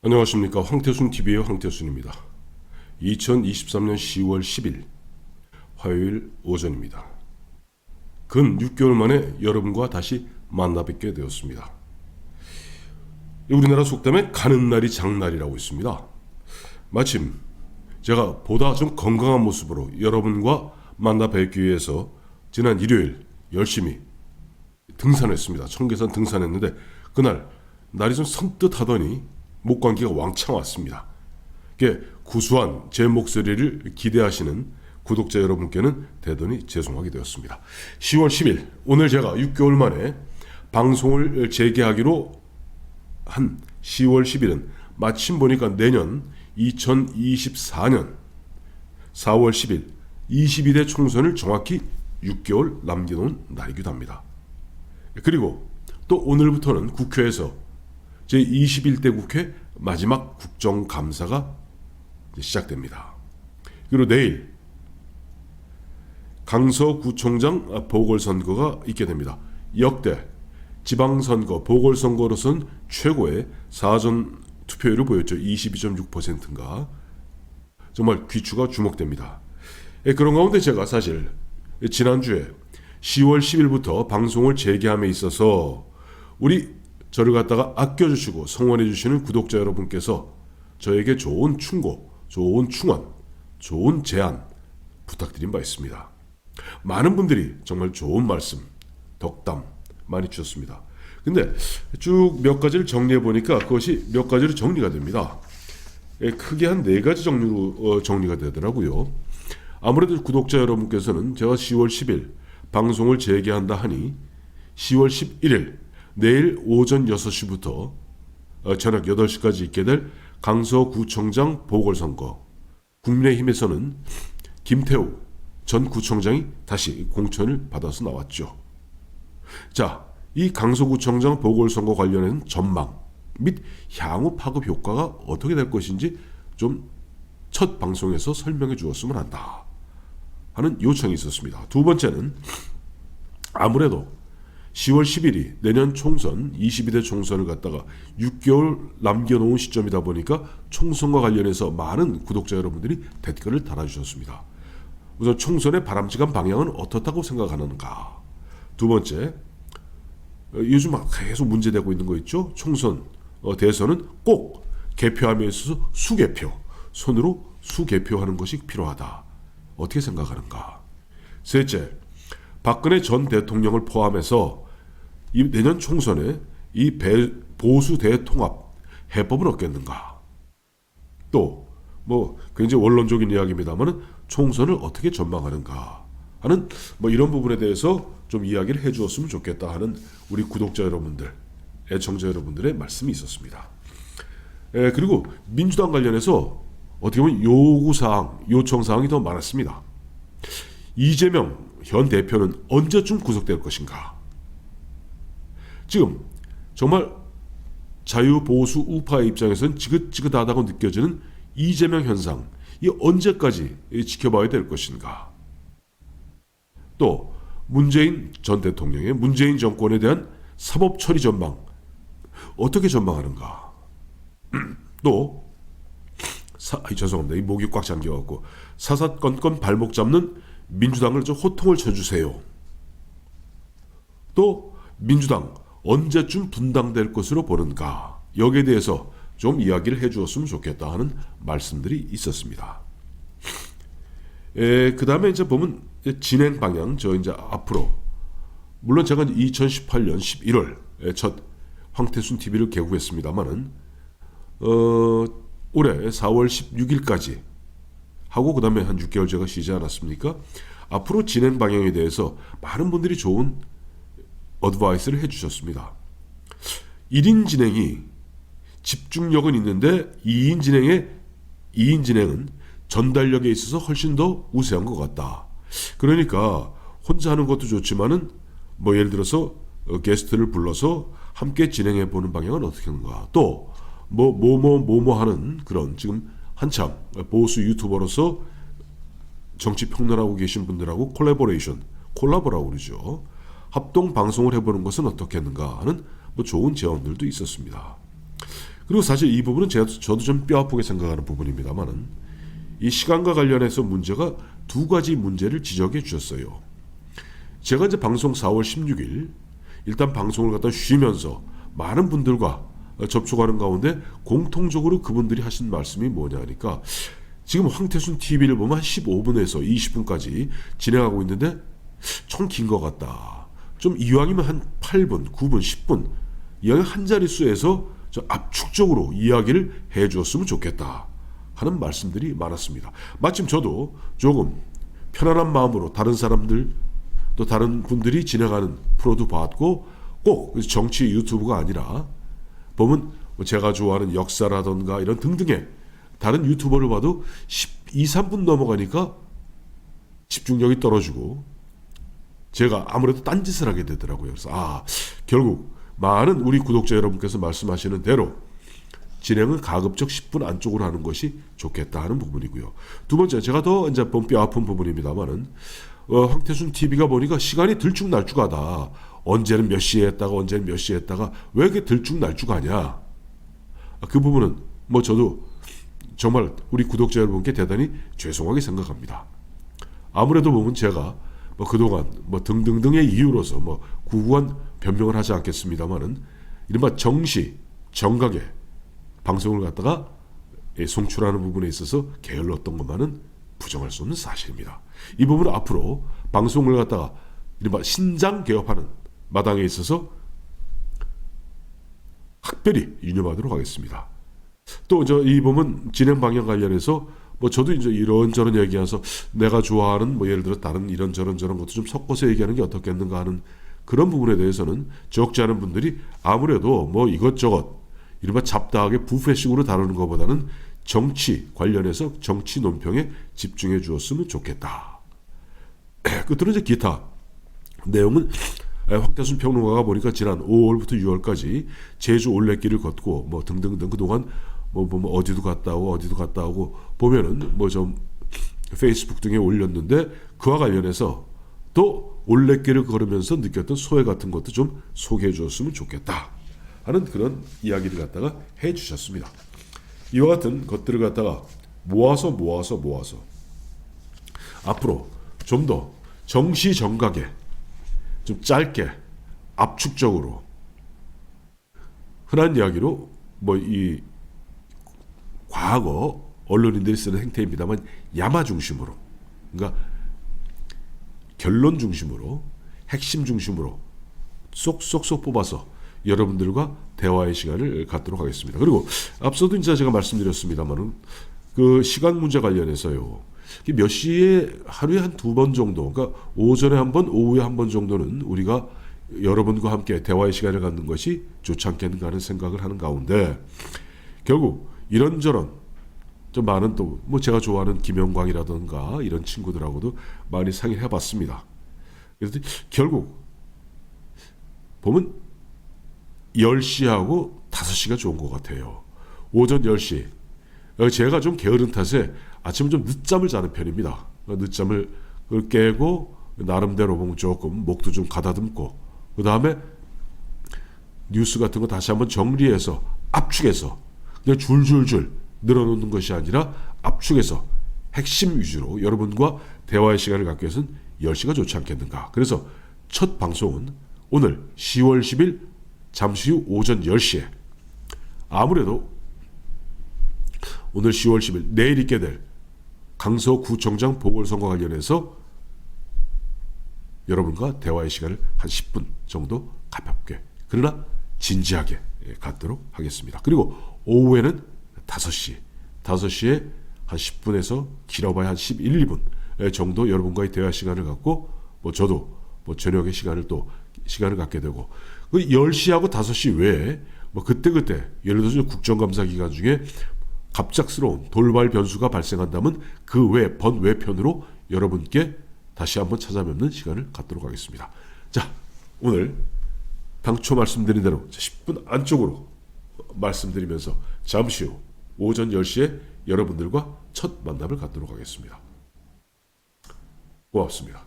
안녕하십니까. 황태순TV의 황태순입니다. 2023년 10월 10일 화요일 오전입니다. 근 6개월 만에 여러분과 다시 만나 뵙게 되었습니다. 우리나라 속담에 가는 날이 장날이라고 있습니다. 마침 제가 보다 좀 건강한 모습으로 여러분과 만나 뵙기 위해서 지난 일요일 열심히 등산했습니다. 청계산 등산했는데 그날 날이 좀 선뜻하더니 목감기가 왕창 왔습니다. 구수한 제 목소리를 기대하시는 구독자 여러분께는 대단히 죄송하게 되었습니다. 10월 10일 오늘 제가 6개월 만에 방송을 재개하기로 한 10월 10일은 마침 보니까 내년 2024년 4월 10일 22대 총선을 정확히 6개월 남겨놓은 날이기도 합니다. 그리고 또 오늘부터는 국회에서 제21대 국회 마지막 국정감사가 시작됩니다. 그리고 내일 강서구청장 보궐선거가 있게 됩니다. 역대 지방선거, 보궐선거로선 최고의 사전 투표율을 보였죠. 22.6%인가. 정말 귀추가 주목됩니다. 그런 가운데 제가 사실 지난주에 10월 10일부터 방송을 재개함에 있어서 우리 저를 갖다가 아껴주시고 성원해주시는 구독자 여러분께서 저에게 좋은 충고, 좋은 충원, 좋은 제안 부탁드린 바 있습니다. 많은 분들이 정말 좋은 말씀, 덕담 많이 주셨습니다. 근데 쭉 몇 가지를 정리해 보니까 그것이 몇 가지로 정리가 됩니다. 크게 한 4가지 종류로 정리가 되더라고요. 아무래도 구독자 여러분께서는 제가 10월 10일 방송을 재개한다 하니 10월 11일 내일 오전 6시부터 저녁 8시까지 있게 될 강서구청장 보궐선거, 국민의힘에서는 김태우 전 구청장이 다시 공천을 받아서 나왔죠. 자, 이 강서구청장 보궐선거 관련된 전망 및 향후 파급 효과가 어떻게 될 것인지 좀 첫 방송에서 설명해 주었으면 한다 하는 요청이 있었습니다. 두 번째는 아무래도 10월 10일이 내년 총선 22대 총선을 갖다가 6개월 남겨놓은 시점이다 보니까 총선과 관련해서 많은 구독자 여러분들이 댓글을 달아주셨습니다. 우선 총선의 바람직한 방향은 어떻다고 생각하는가. 두 번째, 요즘 계속 문제되고 있는 거 있죠. 총선 대선은 꼭 개표함에 있어서 수개표, 손으로 수개표하는 것이 필요하다. 어떻게 생각하는가. 셋째, 박근혜 전 대통령을 포함해서 이 내년 총선에 이 보수 대통합 해법은 없겠는가. 또 굉장히 원론적인 이야기입니다만 총선을 어떻게 전망하는가 하는 이런 부분에 대해서 좀 이야기를 해주었으면 좋겠다 하는 우리 구독자 여러분들, 애청자 여러분들의 말씀이 있었습니다. 그리고 민주당 관련해서 어떻게 보면 요구사항, 요청사항이 더 많았습니다. 이재명 현 대표는 언제쯤 구속될 것인가. 지금 정말 자유보수 우파의 입장에서는 지긋지긋하다고 느껴지는 이재명 현상, 이 언제까지 지켜봐야 될 것인가. 또 문재인 전 대통령의 문재인 정권에 대한 사법 처리 전망 어떻게 전망하는가. 또 죄송합니다. 이 목이 꽉 잠겨갖고 사사건건 발목 잡는 민주당을 좀 호통을 쳐주세요. 또 민주당 언제쯤 분당될 것으로 보는가. 여기에 대해서 좀 이야기를 해주었으면 좋겠다 하는 말씀들이 있었습니다. 그 다음에 이제 보면 진행 방향, 이제 앞으로 물론 제가 2018년 11월 첫 황태순 TV를 개국했습니다만은 올해 4월 16일까지 하고 그 다음에 한 6개월 제가 쉬지 않았습니까? 앞으로 진행 방향에 대해서 많은 분들이 좋은 어드바이스를 해주셨습니다. 1인 진행이 집중력은 있는데 2인 진행은 전달력에 있어서 훨씬 더 우세한 것 같다. 그러니까 혼자 하는 것도 좋지만은 예를 들어서 게스트를 불러서 함께 진행해 보는 방향은 어떻게 하는가. 또 뭐뭐 하는 그런 지금 한참 보수 유튜버로서 정치 평론하고 계신 분들하고 콜라보라고 그러죠. 합동 방송을 해보는 것은 어떻겠는가 하는 좋은 제안들도 있었습니다. 그리고 사실 이 부분은 저도 좀 뼈아프게 생각하는 부분입니다만은 이 시간과 관련해서 문제가 두 가지 문제를 지적해 주셨어요. 제가 이제 방송 4월 16일 일단 방송을 갖다 쉬면서 많은 분들과 접촉하는 가운데 공통적으로 그분들이 하신 말씀이 뭐냐 하니까 지금 황태순 TV를 보면 한 15분에서 20분까지 진행하고 있는데 좀 긴 것 같다. 좀 이왕이면 한 8분, 9분, 10분 이왕 한 자릿수에서 좀 압축적으로 이야기를 해주었으면 좋겠다 하는 말씀들이 많았습니다. 마침 저도 조금 편안한 마음으로 다른 사람들 또 다른 분들이 진행하는 프로도 봤고 꼭 정치 유튜브가 아니라 보면 제가 좋아하는 역사라던가 이런 등등의 다른 유튜버를 봐도 12, 3분 넘어가니까 집중력이 떨어지고 제가 아무래도 딴짓을 하게 되더라고요. 그래서 결국 많은 우리 구독자 여러분께서 말씀하시는 대로 진행은 가급적 10분 안쪽으로 하는 것이 좋겠다 하는 부분이고요. 두 번째, 제가 더 이제 뼈 아픈 부분입니다만은 황태순 TV가 보니까 시간이 들쭉날쭉하다. 언제는 몇 시에 했다가 언제는 몇 시에 했다가 왜 이렇게 들쭉날쭉하냐. 그 부분은 뭐 저도 정말 우리 구독자 여러분께 대단히 죄송하게 생각합니다. 아무래도 보면 제가 뭐 그동안 뭐 등등등의 이유로서 뭐 구구한 변명을 하지 않겠습니다만은 이른바 정각에 방송을 갖다가 송출하는 부분에 있어서 게을렀던 것만은 부정할 수 없는 사실입니다. 이 부분은 앞으로 방송을 갖다가 이른바 신장 개업하는 마당에 있어서 각별히 유념하도록 하겠습니다. 또 이 부분 진행 방향 관련해서 뭐 저도 이제 이런저런 얘기해서 내가 좋아하는 뭐 예를 들어 다른 이런저런 것도 좀 섞어서 얘기하는 게 어떻겠는가 하는 그런 부분에 대해서는 적지 않은 분들이 아무래도 뭐 이것저것 이른바 잡다하게 부패식으로 다루는 것보다는 정치 관련해서 정치 논평에 집중해 주었으면 좋겠다. 끝으로 이제 기타 내용은 황태순 평론가가 보니까 지난 5월부터 6월까지 제주 올레길을 걷고 뭐 등등등 그동안 뭐 어디도 갔다 오고 보면은 뭐 좀 페이스북 등에 올렸는데 그와 관련해서 또 올레길을 걸으면서 느꼈던 소외 같은 것도 좀 소개해 주었으면 좋겠다 하는 그런 이야기를 갖다가 해 주셨습니다. 이와 같은 것들을 갖다가 모아서 앞으로 좀 더 정시정각에 좀 짧게 압축적으로 흔한 이야기로 뭐 이 과거 언론인들이 쓰는 행태입니다만 야마 중심으로 그러니까 결론 중심으로 핵심 중심으로 쏙쏙쏙 뽑아서 여러분들과 대화의 시간을 갖도록 하겠습니다. 그리고 앞서도 이제 제가 말씀드렸습니다만은 그 시간 문제 관련해서요. 몇 시에 하루에 한 2번 정도, 그러니까 오전에 한 번, 오후에 한 번 정도는 우리가 여러분과 함께 대화의 시간을 갖는 것이 좋지 않겠는가 하는 생각을 하는 가운데 결국 이런저런 좀 많은 또 뭐 제가 좋아하는 김영광이라든가 이런 친구들하고도 많이 상의를 해봤습니다. 그래서 결국 보면 10시하고 5시가 좋은 것 같아요. 오전 10시. 제가 좀 게으른 탓에 아침 좀 늦잠을 자는 편입니다. 늦잠을 깨고 나름대로 보면 조금 목도 좀 가다듬고 그 다음에 뉴스 같은 거 다시 한번 정리해서 압축해서 그냥 줄줄줄 늘어놓는 것이 아니라 압축해서 핵심 위주로 여러분과 대화의 시간을 갖기 위해서는 10시가 좋지 않겠는가. 그래서 첫 방송은 오늘 10월 10일 잠시 후 오전 10시에 아무래도 오늘 10월 10일 내일 있게 될 강서구청장 보궐선거 관련해서 여러분과 대화의 시간을 한 10분 정도 가볍게 그러나 진지하게 갖도록 하겠습니다. 그리고 오후에는 5시에 한 10분에서 길어봐야 한 11, 2분 정도 여러분과의 대화 시간을 갖고 뭐 저도 뭐 저녁에 시간을 갖게 되고 그 10시하고 5시 외에 뭐 그때 예를 들어서 국정감사 기간 중에 갑작스러운 돌발 변수가 발생한다면 그 외 번외편으로 여러분께 다시 한번 찾아뵙는 시간을 갖도록 하겠습니다. 자, 오늘 당초 말씀드린 대로 10분 안쪽으로 말씀드리면서 잠시 후 오전 10시에 여러분들과 첫 만남을 갖도록 하겠습니다. 고맙습니다.